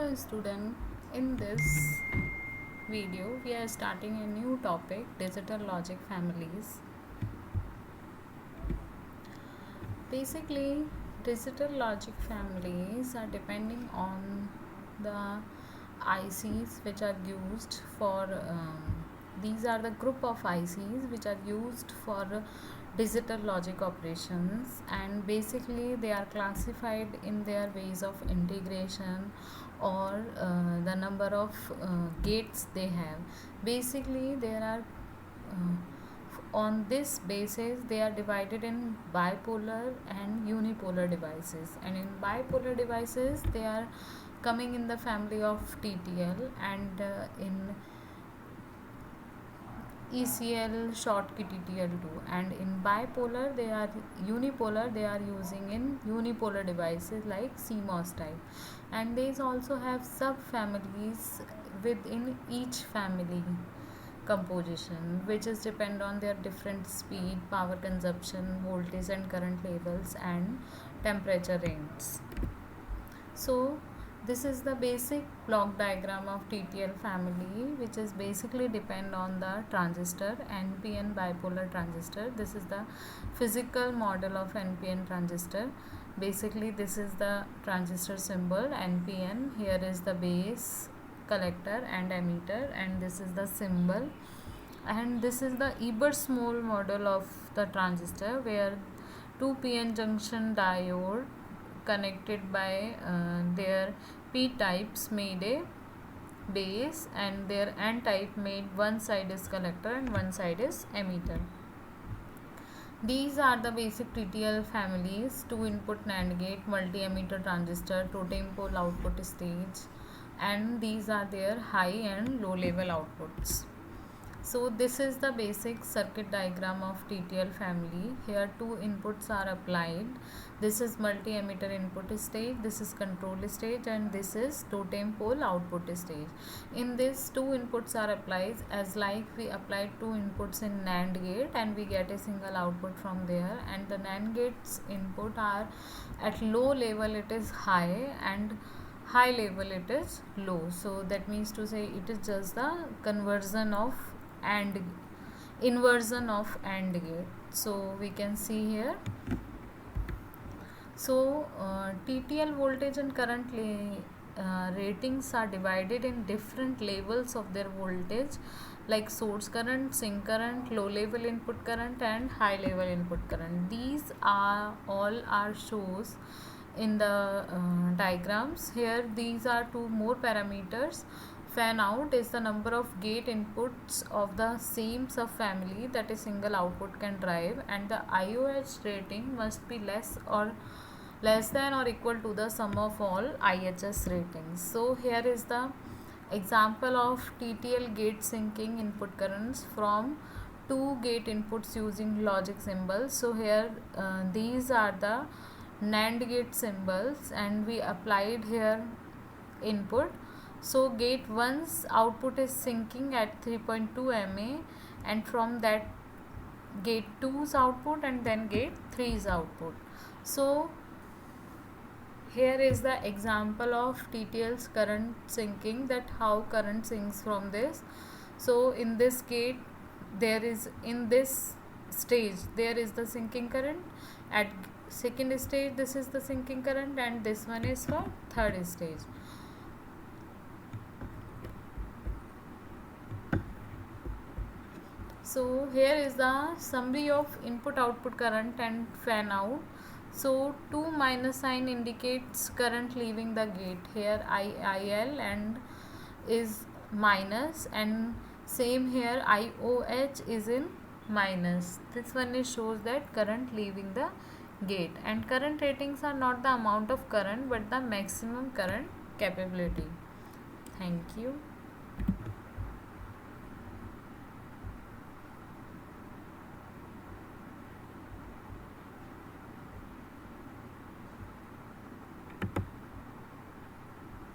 Hello student, in this video we are starting a new topic, digital logic families. Basically, digital logic families are depending on the ICs which are used for these are the group of ICs which are used for digital logic operations, and basically they are classified in their ways of integration or the number of gates they have. Basically there are on this basis they are divided in bipolar and unipolar devices, and in bipolar devices they are coming in the family of TTL, and in ECL Schottky TTL2, and in bipolar they are unipolar, they are using in unipolar devices like CMOS type, and these also have subfamilies within each family composition, which is depend on their different speed, power consumption, voltage and current levels, and temperature ranges. So this is the basic block diagram of TTL family, which is basically depend on the transistor NPN bipolar transistor. This is the physical model of NPN transistor. Basically this is the transistor symbol NPN. Here is the base, collector and emitter, and this is the symbol, and this is the Ebert-Small model of the transistor, where two PN junction diode connected by their P types made a base, and their N type made one side is collector and one side is emitter. These are the basic TTL families: 2 input NAND gate, multi-emitter transistor, totem pole output stage, and these are their high and low level outputs. So this is the basic circuit diagram of TTL family. Here two inputs are applied. This is multi-emitter input stage, this is control stage, and this is totem pole output stage. In this two inputs are applied, as like we applied two inputs in NAND gate and we get a single output from there, and the NAND gate's input are at low level it is high and high level it is low. So that means to say it is just the conversion of and inversion of AND gate. So we can see here. So TTL voltage and current ratings are divided in different levels of their voltage, like source current, sink current, low level input current, and high level input current. These are all are shows in the diagrams. Here these are two more parameters. Fan out is the number of gate inputs of the same subfamily that a single output can drive, and the IOH rating must be less than or equal to the sum of all IHS ratings. So here is the example of TTL gate sinking input currents from two gate inputs using logic symbols. So here these are the NAND gate symbols, and we applied here input. So gate 1's output is sinking at 3.2 mA, and from that gate 2's output, and then gate 3's output. So here is the example of TTL's current sinking, that how current sinks from this. So in this gate there is, in this stage there is the sinking current, at second stage this is the sinking current, and this one is for third stage. So here is the summary of input output current and fan out. So 2 minus sign indicates current leaving the gate. Here IL and is minus, and same here IOH is in minus. This one is shows that current leaving the gate, and current ratings are not the amount of current but the maximum current capability. Thank you.